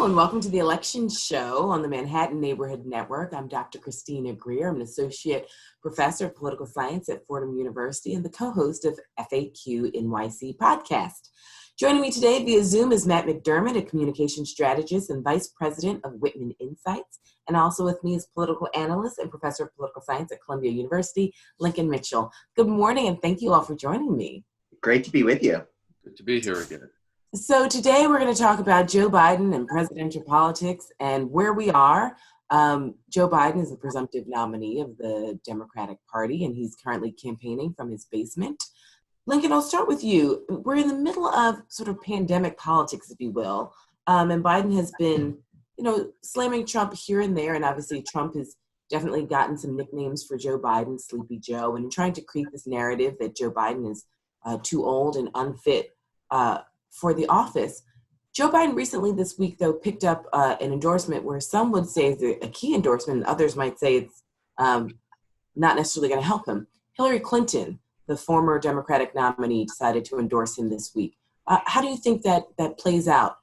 Hello and welcome to the Election Show on the Manhattan Neighborhood Network. I'm Dr. Christina Greer. I'm an associate professor of political science at Fordham University and the co-host of FAQ NYC podcast. Joining me today via Zoom is Matt McDermott, a communication strategist and vice president of Whitman Insights. And also with me is political analyst and professor of political science at Columbia University, Lincoln Mitchell. Good morning and thank you all for joining me. Great to be with you. Good to be here again. So today we're going to talk about Joe Biden and presidential politics and where we are. Joe Biden is the presumptive nominee of the Democratic Party, and he's currently campaigning from his basement. Lincoln, I'll start with you. We're in the middle of sort of pandemic politics, if you will, and Biden has been, slamming Trump here and there, and obviously Trump has definitely gotten some nicknames for Joe Biden, Sleepy Joe, and trying to create this narrative that Joe Biden is too old and unfit for the office. Joe Biden recently this week, though, picked up an endorsement where some would say is a key endorsement and others might say it's not necessarily going to help him. Hillary Clinton, the former Democratic nominee, decided to endorse him this week. How do you think that plays out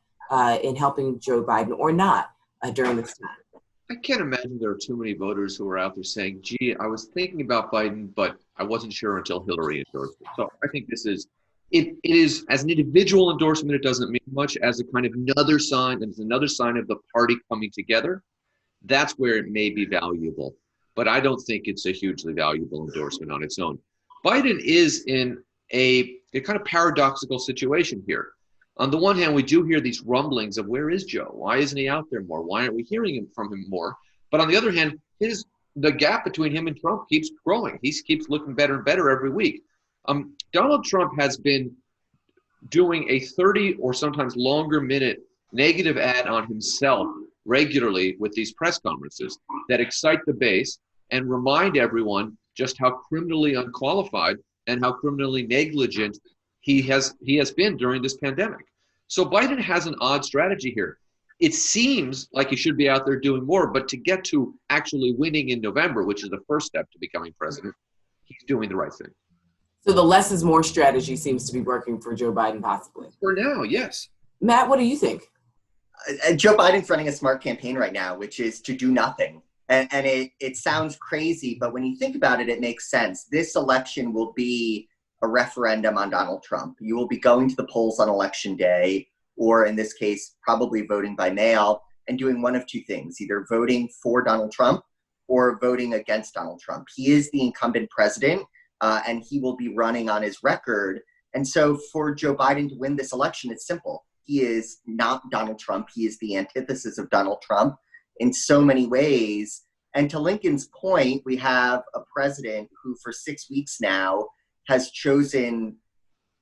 in helping Joe Biden or not during this time? I can't imagine there are too many voters who are out there saying, gee, I was thinking about Biden, but I wasn't sure until Hillary endorsed him. So I think this is, it is, as an individual endorsement, it doesn't mean much. As a kind of another sign, and it's another sign of the party coming together, that's where it may be valuable. But I don't think it's a hugely valuable endorsement on its own. Biden is in a kind of paradoxical situation here. On the one hand, we do hear these rumblings of where is Joe? Why isn't he out there more? Why aren't we hearing from him more? But on the other hand, the gap between him and Trump keeps growing. He keeps looking better and better every week. Donald Trump has been doing a 30 or sometimes longer minute negative ad on himself regularly with these press conferences that excite the base and remind everyone just how criminally unqualified and how criminally negligent he has been during this pandemic. So Biden has an odd strategy here. It seems like he should be out there doing more, but to get to actually winning in November, which is the first step to becoming president, he's doing the right thing. So the less is more strategy seems to be working for Joe Biden, possibly. For now, yes. Matt, what do you think? Joe Biden's running a smart campaign right now, which is to do nothing. And it sounds crazy, but when you think about it, it makes sense. This election will be a referendum on Donald Trump. You will be going to the polls on election day, or in this case, probably voting by mail, and doing one of two things, either voting for Donald Trump or voting against Donald Trump. He is the incumbent president. And he will be running on his record. And so for Joe Biden to win this election, it's simple. He is not Donald Trump. He is the antithesis of Donald Trump in so many ways. And to Lincoln's point, we have a president who for 6 weeks now has chosen,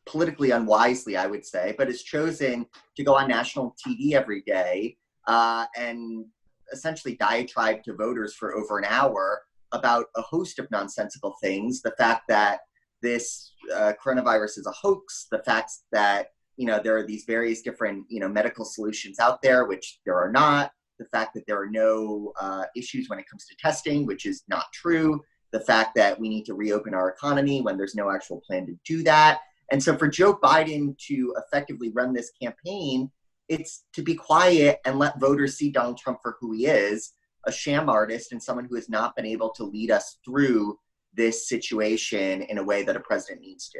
politically unwisely, I would say, but has chosen to go on national TV every day and essentially diatribe to voters for over an hour about a host of nonsensical things. The fact that this coronavirus is a hoax, the fact that, there are these various different, medical solutions out there, which there are not, the fact that there are no issues when it comes to testing, which is not true, the fact that we need to reopen our economy when there's no actual plan to do that. And so for Joe Biden to effectively run this campaign, it's to be quiet and let voters see Donald Trump for who he is, a sham artist and someone who has not been able to lead us through this situation in a way that a president needs to.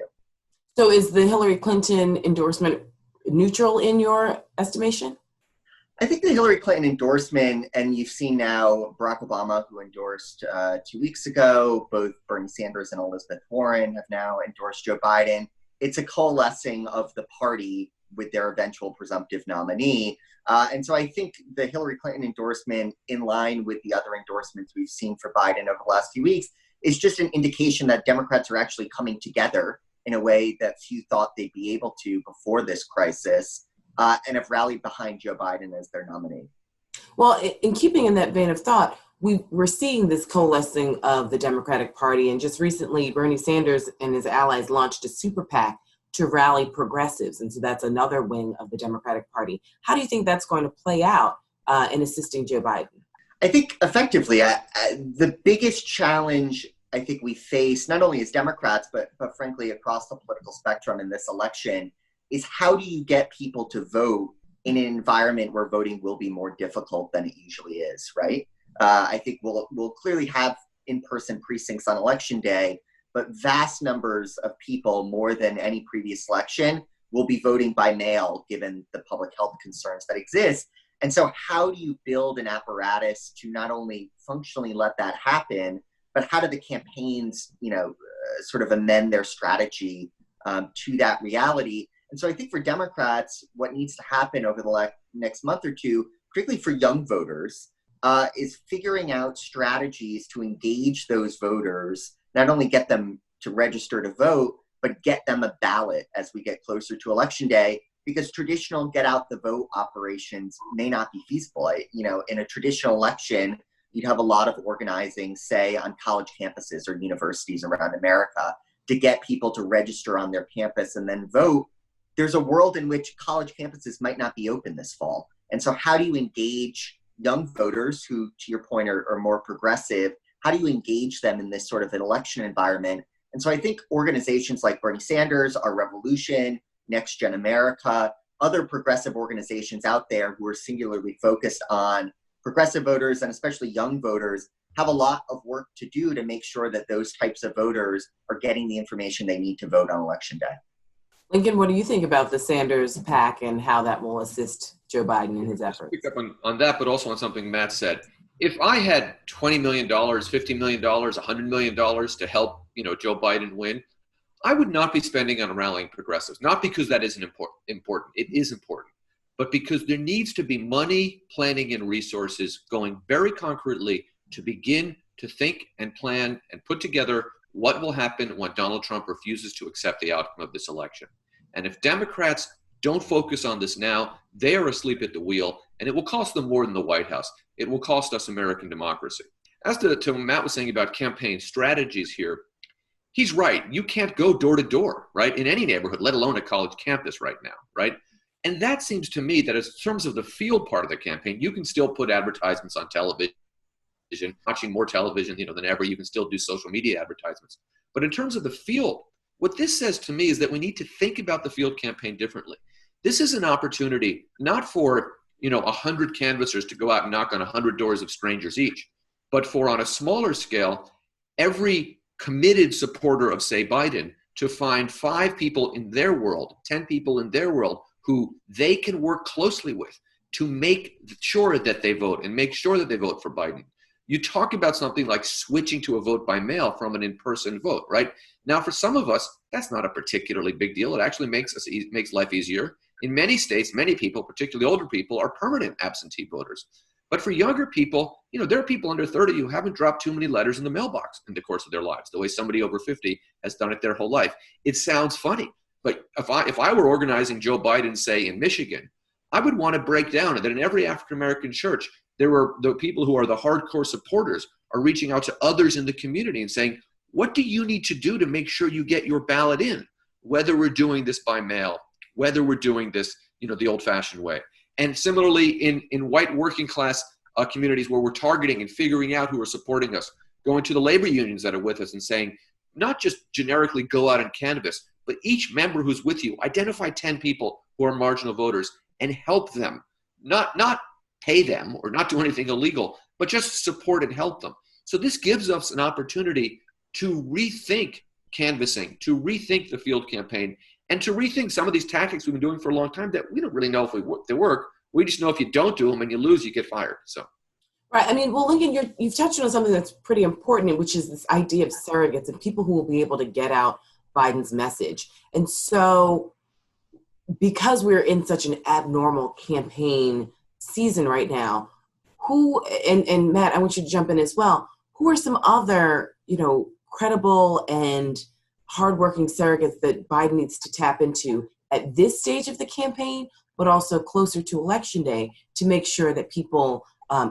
So is the Hillary Clinton endorsement neutral in your estimation? I think the Hillary Clinton endorsement, and you've seen now Barack Obama, who endorsed 2 weeks ago, both Bernie Sanders and Elizabeth Warren have now endorsed Joe Biden. It's a coalescing of the party with their eventual presumptive nominee. And so I think the Hillary Clinton endorsement, in line with the other endorsements we've seen for Biden over the last few weeks, is just an indication that Democrats are actually coming together in a way that few thought they'd be able to before this crisis, and have rallied behind Joe Biden as their nominee. Well, in keeping in that vein of thought, we're seeing this coalescing of the Democratic Party. And just recently, Bernie Sanders and his allies launched a super PAC to rally progressives. And so that's another wing of the Democratic Party. How do you think that's going to play out in assisting Joe Biden? I think effectively, the biggest challenge I think we face, not only as Democrats, but frankly across the political spectrum in this election, is how do you get people to vote in an environment where voting will be more difficult than it usually is, right? I think we'll clearly have in-person precincts on election day, but vast numbers of people, more than any previous election, will be voting by mail given the public health concerns that exist. And so how do you build an apparatus to not only functionally let that happen, but how do the campaigns, sort of amend their strategy to that reality? And so I think for Democrats, what needs to happen over the next month or two, particularly for young voters, is figuring out strategies to engage those voters, not only get them to register to vote, but get them a ballot as we get closer to election day, because traditional get out the vote operations may not be feasible. In a traditional election, you'd have a lot of organizing, say, on college campuses or universities around America to get people to register on their campus and then vote. There's a world in which college campuses might not be open this fall. And so how do you engage young voters who, to your point, are more progressive? How do you engage them in this sort of an election environment? And so I think organizations like Bernie Sanders, Our Revolution, Next Gen America, other progressive organizations out there who are singularly focused on progressive voters and especially young voters have a lot of work to do to make sure that those types of voters are getting the information they need to vote on election day. Lincoln, what do you think about the Sanders PAC and how that will assist Joe Biden in his efforts? Pick up on that, but also on something Matt said. If I had $20 million, $50 million, $100 million to help, Joe Biden win, I would not be spending on rallying progressives. Not because that isn't important. It is important. But because there needs to be money, planning, and resources going very concretely to begin to think and plan and put together what will happen when Donald Trump refuses to accept the outcome of this election. And if Democrats don't focus on this now, they are asleep at the wheel, and it will cost them more than the White House. It will cost us American democracy. As to what Matt was saying about campaign strategies here, he's right. You can't go door to door, right, in any neighborhood, let alone a college campus right now, right? And that seems to me that in terms of the field part of the campaign, you can still put advertisements on television, watching more television, than ever. You can still do social media advertisements. But in terms of the field, what this says to me is that we need to think about the field campaign differently. This is an opportunity not for 100 canvassers to go out and knock on 100 doors of strangers each, but for, on a smaller scale, every committed supporter of, say, Biden to find 5 people in their world, 10 people in their world who they can work closely with to make sure that they vote and make sure that they vote for Biden. You talk about something like switching to a vote by mail from an in-person vote, right? Now, for some of us, that's not a particularly big deal. It actually makes life easier. In many states, many people, particularly older people, are permanent absentee voters. But for younger people, there are people under 30 who haven't dropped too many letters in the mailbox in the course of their lives, the way somebody over 50 has done it their whole life. It sounds funny, but if I were organizing Joe Biden, say, in Michigan, I would want to break down that in every African-American church, there were the people who are the hardcore supporters are reaching out to others in the community and saying, what do you need to do to make sure you get your ballot in, whether we're doing this by mail, whether we're doing this, the old-fashioned way. And similarly, in white working class communities where we're targeting and figuring out who are supporting us, going to the labor unions that are with us and saying, not just generically go out and canvass, but each member who's with you, identify 10 people who are marginal voters and help them, not pay them or not do anything illegal, but just support and help them. So this gives us an opportunity to rethink canvassing, to rethink the field campaign, and to rethink some of these tactics we've been doing for a long time that we don't really know if they work. We just know if you don't do them and you lose, you get fired. So, right. I mean, well, Lincoln, you've touched on something that's pretty important, which is this idea of surrogates and people who will be able to get out Biden's message. And so, because we're in such an abnormal campaign season right now, who and Matt, I want you to jump in as well. Who are some other, credible and hardworking surrogates that Biden needs to tap into at this stage of the campaign, but also closer to election day to make sure that people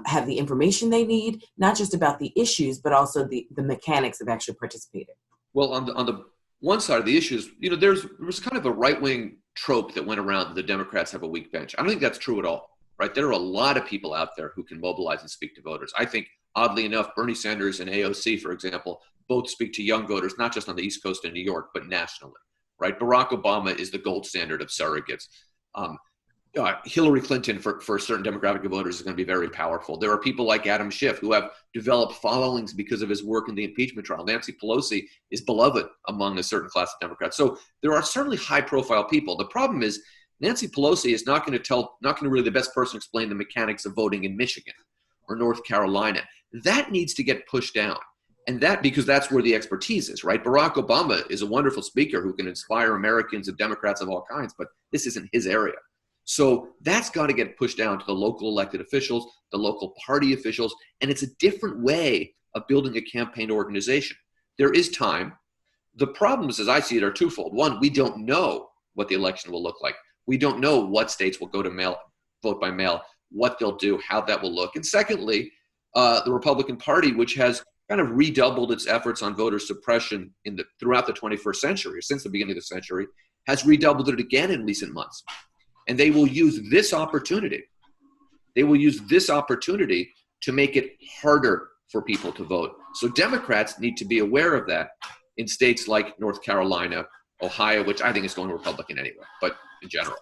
have the information they need, not just about the issues, but also the mechanics of actually participating? Well, on the one side of the issues, there was kind of a right-wing trope that went around that the Democrats have a weak bench. I don't think that's true at all, right? There are a lot of people out there who can mobilize and speak to voters. I think, oddly enough, Bernie Sanders and AOC, for example, both speak to young voters, not just on the East Coast and New York, but nationally, right? Barack Obama is the gold standard of surrogates. Hillary Clinton for certain Democratic voters is going to be very powerful. There are people like Adam Schiff who have developed followings because of his work in the impeachment trial. Nancy Pelosi is beloved among a certain class of Democrats. So there are certainly high-profile people. The problem is Nancy Pelosi is not going to really the best person to explain the mechanics of voting in Michigan or North Carolina. That needs to get pushed down. And because that's where the expertise is, right? Barack Obama is a wonderful speaker who can inspire Americans and Democrats of all kinds, but this isn't his area. So that's got to get pushed down to the local elected officials, the local party officials, and it's a different way of building a campaign organization. There is time. The problems, as I see it, are twofold. One, we don't know what the election will look like. We don't know what states will go to vote by mail, what they'll do, how that will look. And secondly, the Republican Party, which has kind of redoubled its efforts on voter suppression throughout the 21st century, or since the beginning of the century, has redoubled it again in recent months. And they will use this opportunity. They will use this opportunity to make it harder for people to vote. So Democrats need to be aware of that in states like North Carolina, Ohio, which I think is going Republican anyway, but in general.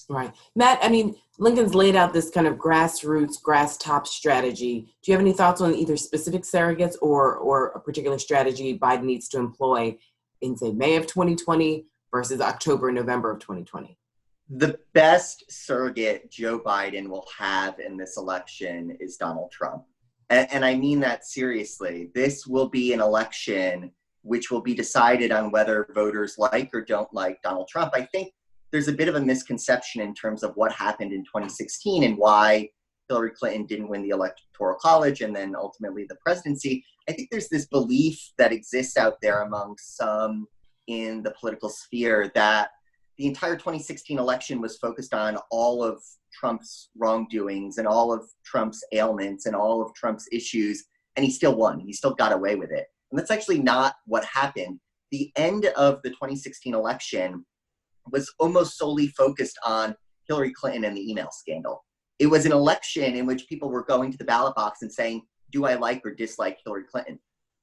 Right. Matt, I mean, Lincoln's laid out this kind of grassroots, grass top strategy. Do you have any thoughts on either specific surrogates or a particular strategy Biden needs to employ in, say, May of 2020 versus October, November of 2020? The best surrogate Joe Biden will have in this election is Donald Trump. And I mean that seriously. This will be an election which will be decided on whether voters like or don't like Donald Trump. I think there's a bit of a misconception in terms of what happened in 2016 and why Hillary Clinton didn't win the Electoral College and then ultimately the presidency. I think there's this belief that exists out there among some in the political sphere that the entire 2016 election was focused on all of Trump's wrongdoings and all of Trump's ailments and all of Trump's issues, and he still won. He still got away with it. And that's actually not what happened. The end of the 2016 election was almost solely focused on Hillary Clinton and the email scandal. It was an election in which people were going to the ballot box and saying, do I like or dislike Hillary Clinton?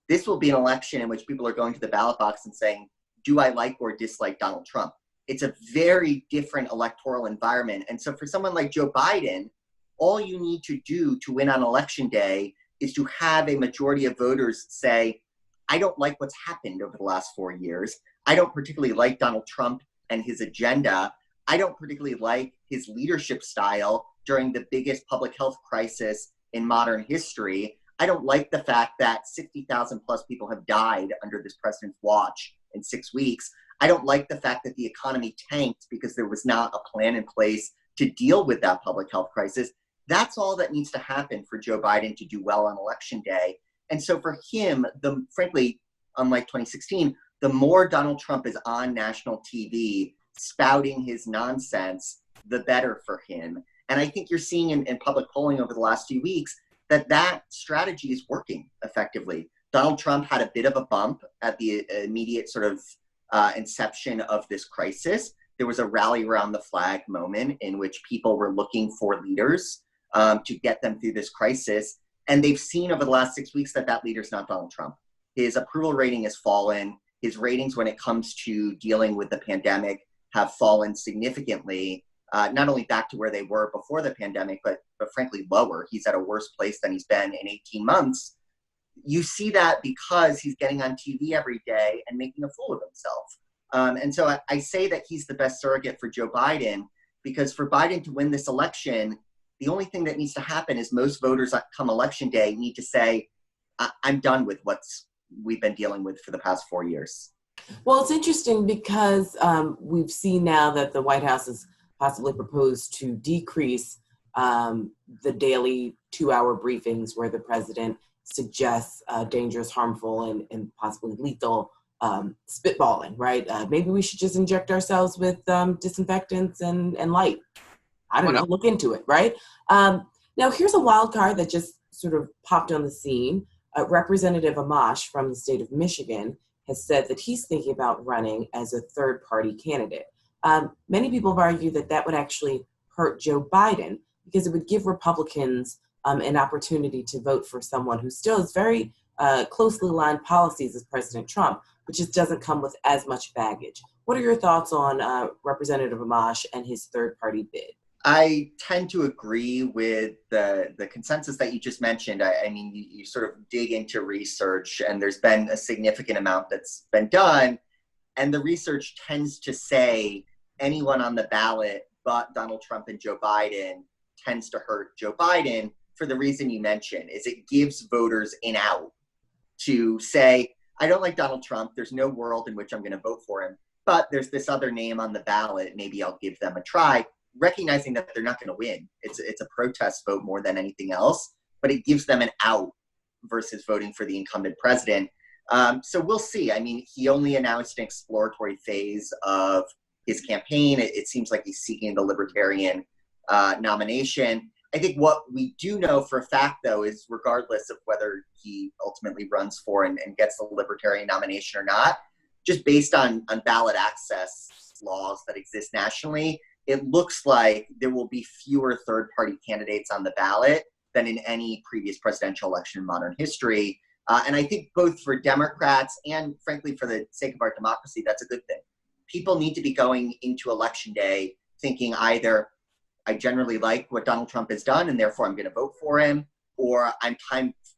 This will be an election in which people are going to the ballot box and saying, do I like or dislike Donald Trump? It's a very different electoral environment. And so for someone like Joe Biden, all you need to do to win on election day is to have a majority of voters say, I don't like what's happened over the last 4 years. I don't particularly like Donald Trump and his agenda. I don't particularly like his leadership style during the biggest public health crisis in modern history. I don't like the fact that 60,000 plus people have died under this president's watch in 6 weeks. I don't like the fact that the economy tanked because there was not a plan in place to deal with that public health crisis. That's all that needs to happen for Joe Biden to do well on election day. And so for him, frankly, unlike 2016, the more Donald Trump is on national TV spouting his nonsense, the better for him. And I think you're seeing in public polling over the last few weeks that strategy is working effectively. Donald Trump had a bit of a bump at the immediate sort of inception of this crisis. There was a rally around the flag moment in which people were looking for leaders to get them through this crisis. And they've seen over the last 6 weeks that leader's not Donald Trump. His approval rating has fallen. His ratings when it comes to dealing with the pandemic have fallen significantly, not only back to where they were before the pandemic, but frankly lower. He's at a worse place than he's been in 18 months. You see that because he's getting on TV every day and making a fool of himself. And so I say that he's the best surrogate for Joe Biden, because for Biden to win this election, the only thing that needs to happen is most voters come election day need to say, I'm done with what we've been dealing with for the past 4 years. Well, it's interesting because we've seen now that the White House has possibly proposed to decrease the daily 2-hour briefings where the president suggests dangerous, harmful, and possibly lethal spitballing, right? Maybe we should just inject ourselves with disinfectants and light. I don't know, look into it, right? Now, here's a wild card that just sort of popped on the scene. Representative Amash from the state of Michigan has said that he's thinking about running as a third-party candidate. Many people have argued that would actually hurt Joe Biden because it would give Republicans an opportunity to vote for someone who still has very closely aligned policies as President Trump, but just doesn't come with as much baggage. What are your thoughts on Representative Amash and his third-party bid? I tend to agree with the consensus that you just mentioned. I mean, you sort of dig into research, and there's been a significant amount that's been done. And the research tends to say anyone on the ballot but Donald Trump and Joe Biden tends to hurt Joe Biden for the reason you mentioned, is it gives voters an out to say, I don't like Donald Trump. There's no world in which I'm going to vote for him. But there's this other name on the ballot. Maybe I'll give them a try, recognizing that they're not going to win. It's a protest vote more than anything else, but it gives them an out versus voting for the incumbent president. So we'll see. I mean, he only announced an exploratory phase of his campaign. It seems like he's seeking the Libertarian nomination. I think what we do know for a fact, though, is regardless of whether he ultimately runs for and gets the Libertarian nomination or not, just based on ballot access laws that exist nationally, it looks like there will be fewer third-party candidates on the ballot than in any previous presidential election in modern history. And I think both for Democrats and, frankly, for the sake of our democracy, that's a good thing. People need to be going into Election Day thinking either I generally like what Donald Trump has done and therefore I'm going to vote for him, or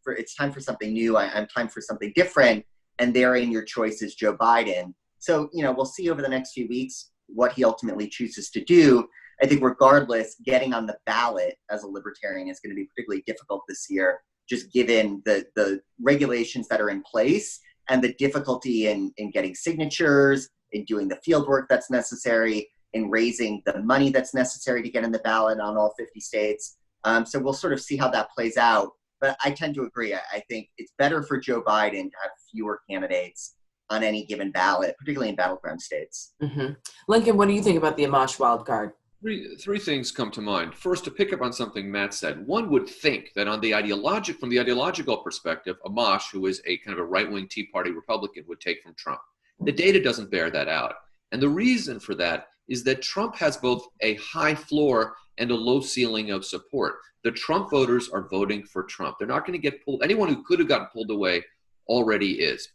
it's time for something new, I'm time for something different, and therein your choice is Joe Biden. So, we'll see over the next few weeks what he ultimately chooses to do. I think regardless, getting on the ballot as a Libertarian is going to be particularly difficult this year, just given the regulations that are in place and the difficulty in getting signatures, in doing the field work that's necessary, in raising the money that's necessary to get in the ballot on all 50 states. So we'll sort of see how that plays out. But I tend to agree. I think it's better for Joe Biden to have fewer candidates on any given ballot, particularly in battleground states. Mm-hmm. Lincoln, what do you think about the Amash wild card? Three things come to mind. First, to pick up on something Matt said, one would think that from the ideological perspective, Amash, who is a kind of a right-wing Tea Party Republican, would take from Trump. The data doesn't bear that out. And the reason for that is that Trump has both a high floor and a low ceiling of support. The Trump voters are voting for Trump. They're not going to get pulled. Anyone who could have gotten pulled away already is.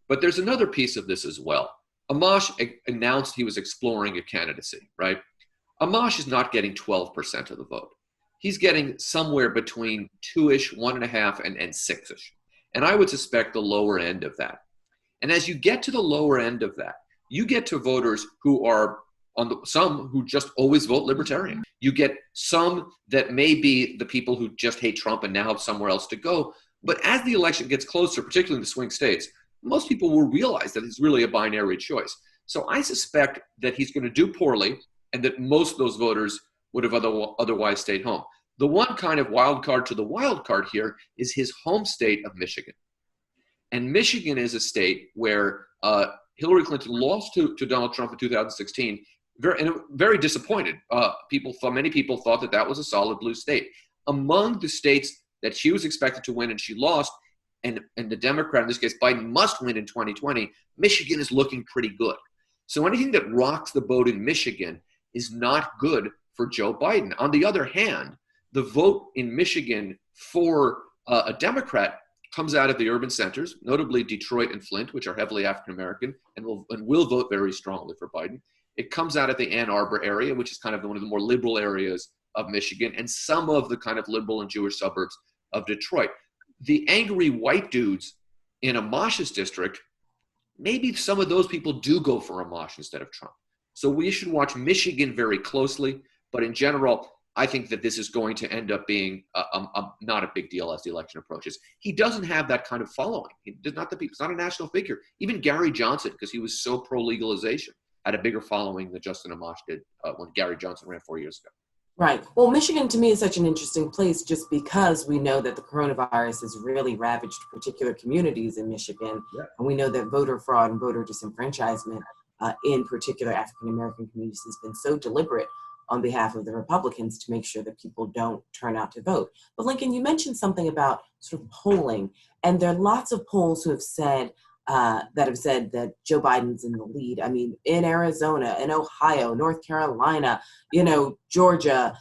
But there's another piece of this as well. Amash announced he was exploring a candidacy, right? Amash is not getting 12% of the vote. He's getting somewhere between 2-ish, 1.5, and 6-ish. And I would suspect the lower end of that. And as you get to the lower end of that, you get to voters who are some who just always vote Libertarian. You get some that may be the people who just hate Trump and now have somewhere else to go. But as the election gets closer, particularly in the swing states, most people will realize that it's really a binary choice. So I suspect that he's going to do poorly and that most of those voters would have otherwise stayed home. The one kind of wild card to the wild card here is his home state of Michigan. And Michigan is a state where Hillary Clinton lost to Donald Trump in 2016, very disappointed. Many people thought that was a solid blue state. Among the states that she was expected to win and she lost, and the Democrat, in this case, Biden must win in 2020, Michigan is looking pretty good. So anything that rocks the boat in Michigan is not good for Joe Biden. On the other hand, the vote in Michigan for a Democrat comes out of the urban centers, notably Detroit and Flint, which are heavily African-American and will vote very strongly for Biden. It comes out of the Ann Arbor area, which is kind of one of the more liberal areas of Michigan, and some of the kind of liberal and Jewish suburbs of Detroit. The angry white dudes in Amash's district, maybe some of those people do go for Amash instead of Trump. So we should watch Michigan very closely, but in general, I think that this is going to end up being not a big deal as the election approaches. He doesn't have that kind of following. He's not a national figure. Even Gary Johnson, because he was so pro-legalization, had a bigger following than Justin Amash did when Gary Johnson ran 4 years ago. Right. Well, Michigan to me is such an interesting place just because we know that the coronavirus has really ravaged particular communities in Michigan. Yeah. And we know that voter fraud and voter disenfranchisement in particular African-American communities has been so deliberate on behalf of the Republicans to make sure that people don't turn out to vote. But Lincoln, you mentioned something about sort of polling, and there are lots of polls who have said that Joe Biden's in the lead. I mean, in Arizona, in Ohio, North Carolina, Georgia,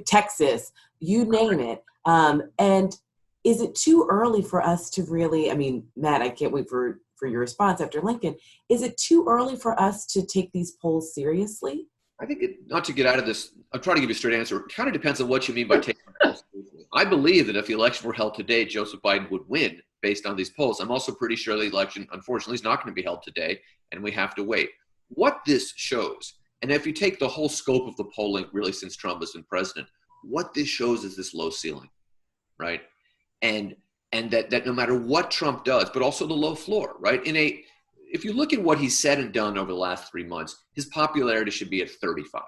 Texas, you name it. And is it too early for us to really, Matt, I can't wait for your response after Lincoln. Is it too early for us to take these polls seriously? I think not to get out of this, I'm trying to give you a straight answer. It kind of depends on what you mean by taking the polls seriously. I believe that if the election were held today, Joseph Biden would win based on these polls. I'm also pretty sure the election, unfortunately, is not going to be held today, and we have to wait. What this shows, and if you take the whole scope of the polling really since Trump has been president, what this shows is this low ceiling, right? And that no matter what Trump does, but also the low floor, right? If you look at what he's said and done over the last 3 months, his popularity should be at 35.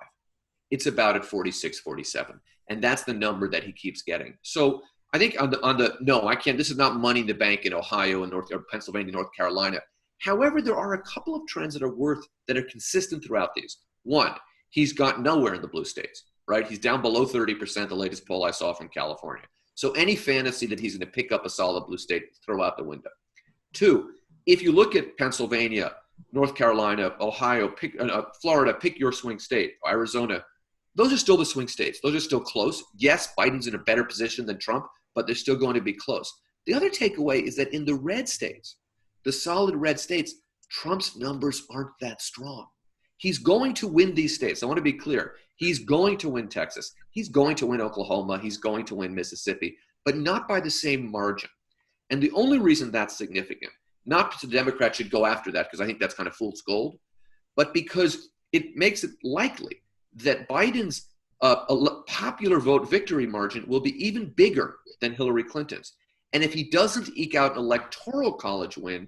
It's about at 46, 47. And that's the number that he keeps getting. So I think no, I can't. This is not money in the bank in Ohio and Pennsylvania, North Carolina. However, there are a couple of trends that are consistent throughout these. One, he's got nowhere in the blue states, right? He's down below 30%, the latest poll I saw from California. So any fantasy that he's going to pick up a solid blue state, throw out the window. Two, if you look at Pennsylvania, North Carolina, Ohio, Florida, pick your swing state, Arizona, those are still the swing states. Those are still close. Yes, Biden's in a better position than Trump, but they're still going to be close. The other takeaway is that in the red states, the solid red states, Trump's numbers aren't that strong. He's going to win these states. I want to be clear. He's going to win Texas. He's going to win Oklahoma. He's going to win Mississippi, but not by the same margin. And the only reason that's significant, not because the Democrats should go after that, because I think that's kind of fool's gold, but because it makes it likely that Biden's popular vote victory margin will be even bigger than Hillary Clinton's. And if he doesn't eke out an electoral college win,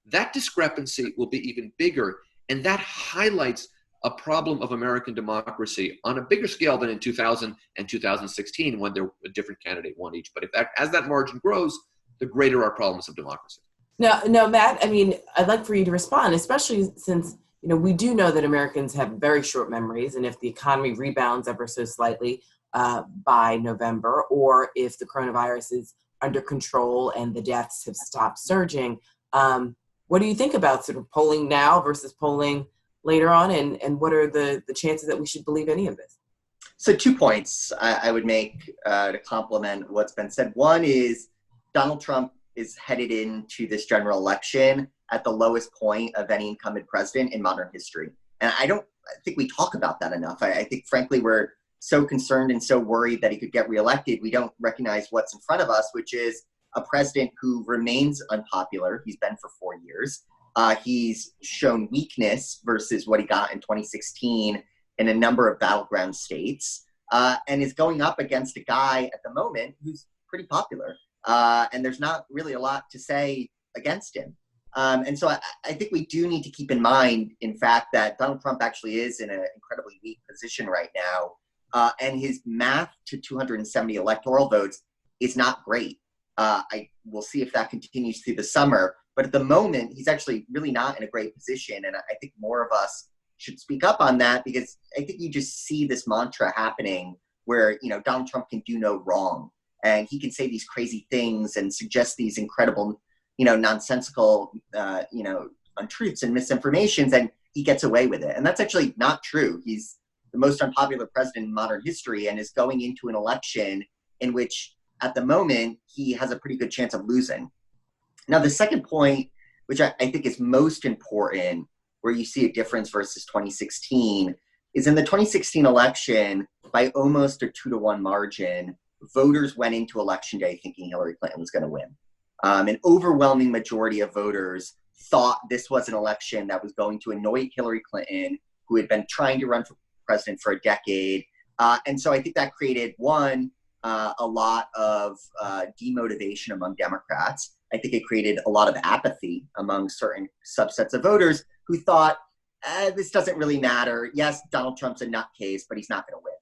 that discrepancy will be even bigger. And that highlights a problem of American democracy on a bigger scale than in 2000 and 2016 when a different candidate won each. But as that margin grows, the greater our problems of democracy. No, Matt, I mean, I'd like for you to respond, especially since, we do know that Americans have very short memories. And if the economy rebounds ever so slightly by November, or if the coronavirus is under control and the deaths have stopped surging, what do you think about sort of polling now versus polling later on? And what are the chances that we should believe any of this? So 2 points I would make to complement what's been said. One is Donald Trump is headed into this general election at the lowest point of any incumbent president in modern history. And I think we talk about that enough. I think, frankly, we're so concerned and so worried that he could get reelected. We don't recognize what's in front of us, which is a president who remains unpopular. He's been for 4 years. He's shown weakness versus what he got in 2016 in a number of battleground states, and is going up against a guy at the moment who's pretty popular. And there's not really a lot to say against him. And so I think we do need to keep in mind, in fact, that Donald Trump actually is in an incredibly weak position right now. And his math to 270 electoral votes is not great. We'll see if that continues through the summer. But at the moment, he's actually really not in a great position. And I think more of us should speak up on that, because I think you just see this mantra happening where, Donald Trump can do no wrong. And he can say these crazy things and suggest these incredible, nonsensical, untruths and misinformations, and he gets away with it. And that's actually not true. He's the most unpopular president in modern history and is going into an election in which, at the moment, he has a pretty good chance of losing. Now, the second point, which I think is most important, where you see a difference versus 2016, is in the 2016 election, by almost a 2-to-1 margin, voters went into Election Day thinking Hillary Clinton was going to win. An overwhelming majority of voters thought this was an election that was going to anoint Hillary Clinton, who had been trying to run for president for a decade. And so I think that created, a lot of demotivation among Democrats. I think it created a lot of apathy among certain subsets of voters who thought, this doesn't really matter. Yes, Donald Trump's a nutcase, but he's not going to win.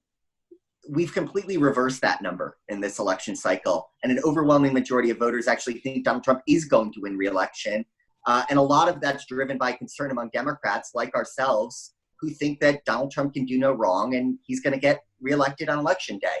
We've completely reversed that number in this election cycle. And an overwhelming majority of voters actually think Donald Trump is going to win re-election. And a lot of that's driven by concern among Democrats like ourselves, who think that Donald Trump can do no wrong and he's going to get reelected on Election Day.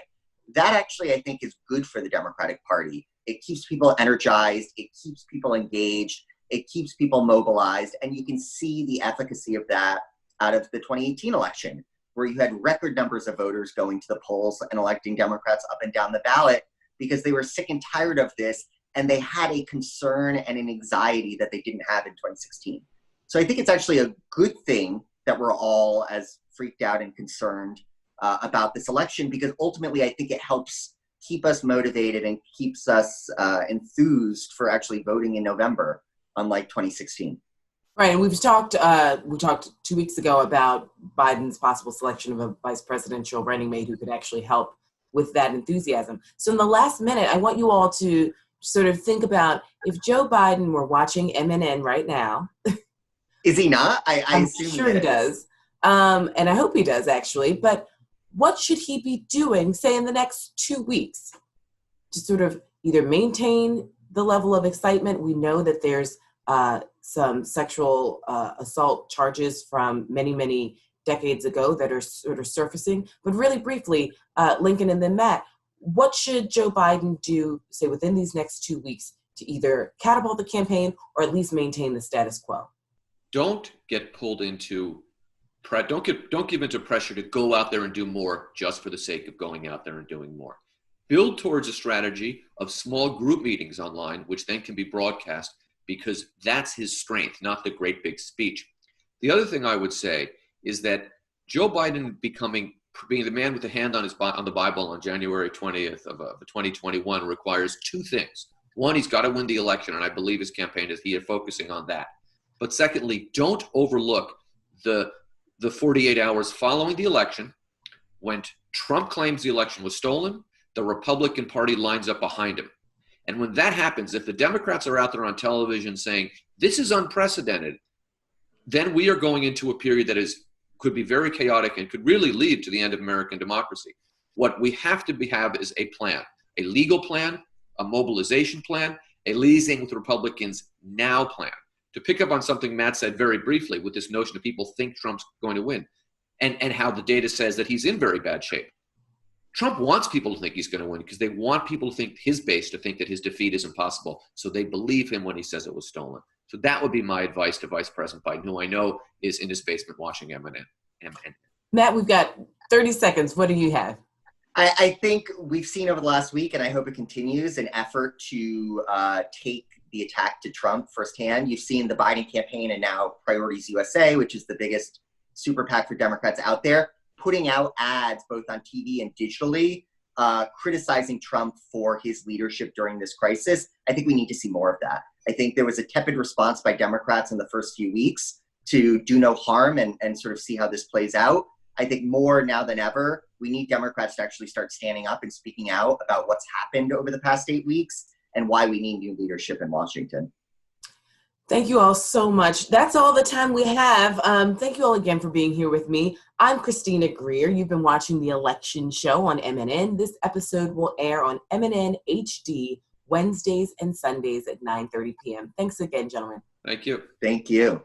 That actually, I think, is good for the Democratic Party. It keeps people energized. It keeps people engaged. It keeps people mobilized. And you can see the efficacy of that out of the 2018 election, where you had record numbers of voters going to the polls and electing Democrats up and down the ballot because they were sick and tired of this, and they had a concern and an anxiety that they didn't have in 2016. So I think it's actually a good thing that we're all, as freaked out and concerned about this election, because ultimately I think it helps keep us motivated and keeps us enthused for actually voting in November, unlike 2016. Right, and we talked 2 weeks ago about Biden's possible selection of a vice presidential running mate who could actually help with that enthusiasm. So in the last minute, I want you all to sort of think about if Joe Biden were watching MNN right now. Is he not? I'm sure he does. And I hope he does, actually. But what should he be doing, say, in the next 2 weeks to sort of either maintain the level of excitement? We know that there's some sexual assault charges from many, many decades ago that are sort of surfacing. But really briefly, Lincoln and then Matt, what should Joe Biden do, say, within these next 2 weeks to either catapult the campaign or at least maintain the status quo? Don't get pulled into don't give into pressure to go out there and do more just for the sake of going out there and doing more. Build towards a strategy of small group meetings online, which then can be broadcast, because that's his strength, not the great big speech. The other thing I would say is that Joe Biden being the man with the hand on the Bible on January 20th of 2021 requires two things. One, he's got to win the election, and I believe his campaign is focusing on that. But secondly, don't overlook the 48 hours following the election, when Trump claims the election was stolen, the Republican Party lines up behind him. And when that happens, if the Democrats are out there on television saying, this is unprecedented, then we are going into a period that could be very chaotic and could really lead to the end of American democracy. What we have to have is a plan, a legal plan, a mobilization plan, a liaising with Republicans now plan. To pick up on something Matt said very briefly with this notion that people think Trump's going to win and how the data says that he's in very bad shape. Trump wants people to think he's going to win because they want people to think, his base to think that his defeat is impossible. So they believe him when he says it was stolen. So that would be my advice to Vice President Biden, who I know is in his basement watching MNN. Matt, we've got 30 seconds. What do you have? I think we've seen over the last week, and I hope it continues, an effort to take the attack to Trump firsthand. You've seen the Biden campaign and now Priorities USA, which is the biggest super PAC for Democrats out there, putting out ads both on TV and digitally, criticizing Trump for his leadership during this crisis. I think we need to see more of that. I think there was a tepid response by Democrats in the first few weeks to do no harm and sort of see how this plays out. I think more now than ever, we need Democrats to actually start standing up and speaking out about what's happened over the past 8 weeks and why we need new leadership in Washington. Thank you all so much. That's all the time we have. Thank you all again for being here with me. I'm Christina Greer. You've been watching The Election Show on MNN. This episode will air on MNNHD Wednesdays and Sundays at 9:30 p.m. Thanks again, gentlemen. Thank you. Thank you.